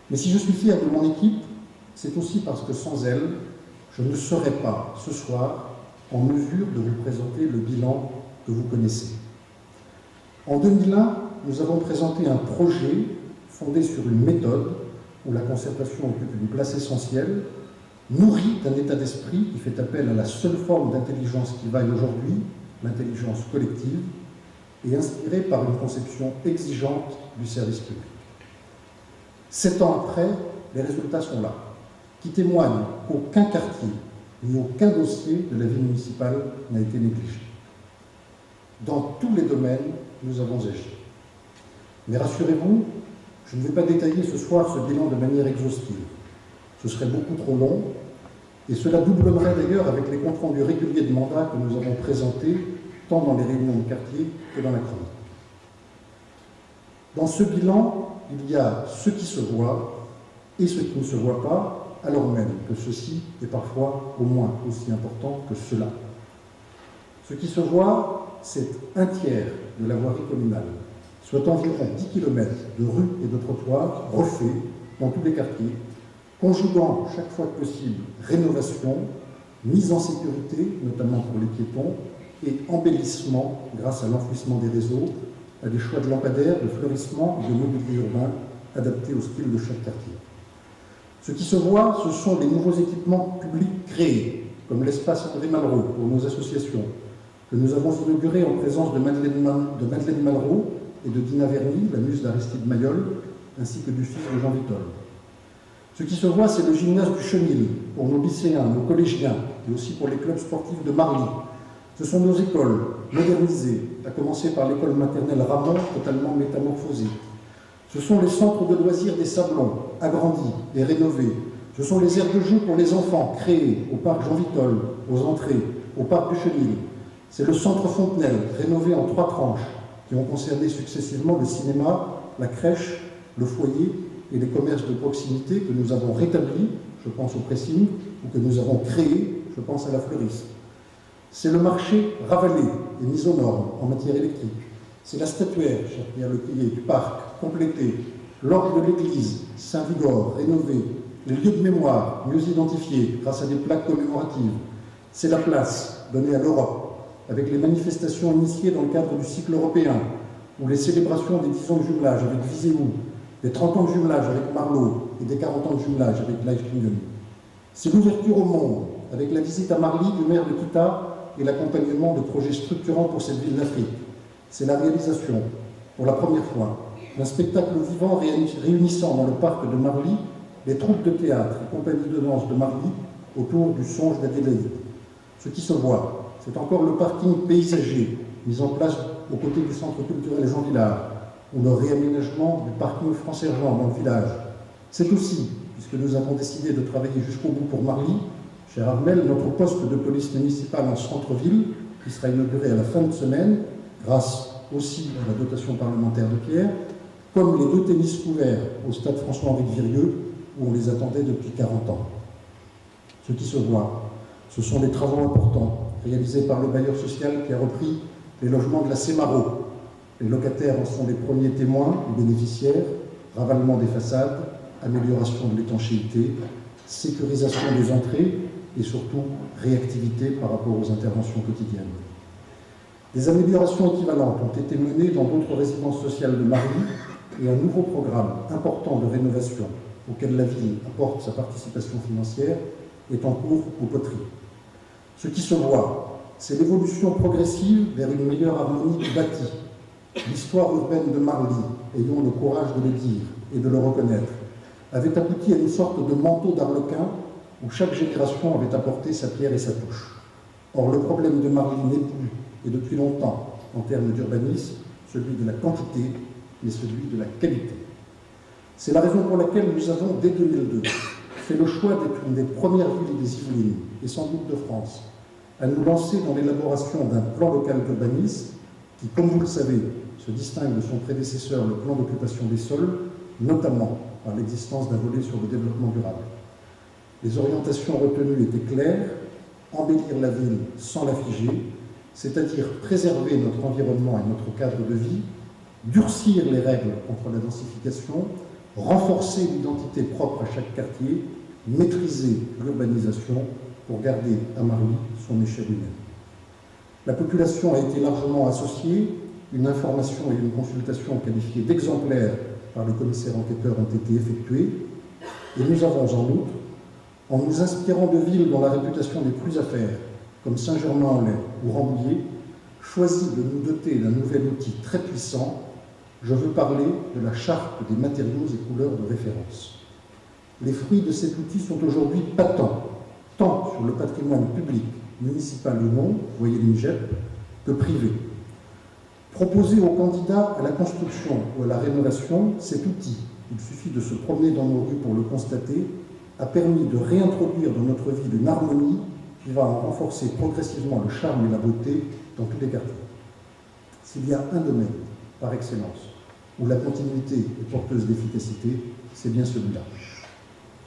Mais si je suis fier de mon équipe, c'est aussi parce que sans elle, je ne serais pas, ce soir, en mesure de vous présenter le bilan que vous connaissez. En 2001, nous avons présenté un projet fondé sur une méthode où la concertation occupe une place essentielle, nourri d'un état d'esprit qui fait appel à la seule forme d'intelligence qui vaille aujourd'hui, l'intelligence collective, et inspiré par une conception exigeante du service public. 7 ans après, les résultats sont là, qui témoignent qu'aucun quartier ni aucun dossier de la vie municipale n'a été négligé. Dans tous les domaines, nous avons agi. Mais rassurez-vous, je ne vais pas détailler ce soir ce bilan de manière exhaustive. Ce serait beaucoup trop long, et cela doublerait d'ailleurs avec les comptes rendus réguliers de mandat que nous avons présentés, tant dans les réunions de quartier que dans la chronique. Dans ce bilan, il y a ce qui se voit et ce qui ne se voit pas, alors même que ceci est parfois au moins aussi important que cela. Ce qui se voit, c'est un tiers de la voirie communale, soit environ 10 km de rues et de trottoirs refaits dans tous les quartiers, conjuguant chaque fois que possible rénovation, mise en sécurité, notamment pour les piétons, et embellissement grâce à l'enfouissement des réseaux, à des choix de lampadaires, de fleurissement et de mobilier urbain adaptés au style de chaque quartier. Ce qui se voit, ce sont les nouveaux équipements publics créés, comme l'espace André Malraux pour nos associations, que nous avons inauguré en présence de Madeleine Malraux et de Dina Verny, la muse d'Aristide Maillol, ainsi que du fils de Jean Vitol. Ce qui se voit, c'est le gymnase du Chenil pour nos lycéens, nos collégiens, et aussi pour les clubs sportifs de Marly. Ce sont nos écoles modernisées, à commencer par l'école maternelle Ramon, totalement métamorphosée. Ce sont les centres de loisirs des Sablons, agrandis et rénovés. Ce sont les aires de jeu pour les enfants, créées au parc Jean Vitol, aux entrées, au parc du Chenil. C'est le centre Fontenelle, rénové en 3 tranches, qui ont concerné successivement le cinéma, la crèche, le foyer et les commerces de proximité que nous avons rétablis, je pense au pressing, ou que nous avons créés, je pense à la fleuriste. C'est le marché ravalé et mis aux normes en matière électrique. C'est la statuaire, cher Pierre Lequillier, du parc, complétée, l'orgue de l'église, Saint-Vigor, rénové, les lieux de mémoire, mieux identifiés grâce à des plaques commémoratives. C'est la place donnée à l'Europe, avec les manifestations initiées dans le cadre du cycle européen, ou les célébrations des 10 ans de jumelage avec Viséou, des 30 ans de jumelage avec Marlot et des 40 ans de jumelage avec Life Kingdom. C'est l'ouverture au monde, avec la visite à Marly du maire de Kita et l'accompagnement de projets structurants pour cette ville d'Afrique. C'est la réalisation, pour la première fois, d'un spectacle vivant réunissant dans le parc de Marly les troupes de théâtre et compagnies de danse de Marly autour du songe d'Adélaïde. Ce qui se voit, c'est encore le parking paysager mis en place aux côtés du centre culturel Jean Villard, ou le réaménagement du parking France-Argent dans le village. C'est aussi, puisque nous avons décidé de travailler jusqu'au bout pour Marly, cher Armel, notre poste de police municipale en centre-ville, qui sera inauguré à la fin de semaine, grâce aussi à la dotation parlementaire de Pierre, comme les 2 tennis couverts au stade François-Henri de Virieux, où on les attendait depuis 40 ans. Ce qui se voit, ce sont des travaux importants réalisés par le bailleur social qui a repris les logements de la Sémaro. Les locataires en sont les premiers témoins et bénéficiaires, ravalement des façades, amélioration de l'étanchéité, sécurisation des entrées et surtout réactivité par rapport aux interventions quotidiennes. Des améliorations équivalentes ont été menées dans d'autres résidences sociales de Marly et un nouveau programme important de rénovation auquel la ville apporte sa participation financière est en cours aux poteries. Ce qui se voit, c'est l'évolution progressive vers une meilleure harmonie du bâti. L'histoire urbaine de Marly, ayons le courage de le dire et de le reconnaître, avait abouti à une sorte de manteau d'arlequin où chaque génération avait apporté sa pierre et sa touche. Or, le problème de Marly n'est plus, et depuis longtemps, en termes d'urbanisme, celui de la quantité, mais celui de la qualité. C'est la raison pour laquelle nous avons, dès 2002, fait le choix d'être une des premières villes des Yvelines, et sans doute de France, à nous lancer dans l'élaboration d'un plan local d'urbanisme qui, comme vous le savez, se distingue de son prédécesseur, le plan d'occupation des sols, notamment par l'existence d'un volet sur le développement durable. Les orientations retenues étaient claires, embellir la ville sans la figer, c'est-à-dire préserver notre environnement et notre cadre de vie, durcir les règles contre la densification, renforcer l'identité propre à chaque quartier, maîtriser l'urbanisation pour garder à Marly son échelle humaine. La population a été largement associée, une information et une consultation qualifiées d'exemplaires par le commissaire enquêteur ont été effectuées, et nous avons en outre, en nous inspirant de villes dont la réputation n'est plus à faire, comme Saint-Germain-en-Laye ou Rambouillet, choisi de nous doter d'un nouvel outil très puissant. Je veux parler de la charte des matériaux et couleurs de référence. Les fruits de cet outil sont aujourd'hui patents, tant sur le patrimoine public, municipal ou non, voyez l'INGEP, que privé. Proposé aux candidats à la construction ou à la rénovation, cet outil, il suffit de se promener dans nos rues pour le constater, a permis de réintroduire dans notre ville une harmonie qui va en renforcer progressivement le charme et la beauté dans tous les quartiers. S'il y a un domaine, par excellence, où la continuité est porteuse d'efficacité, c'est bien celui-là.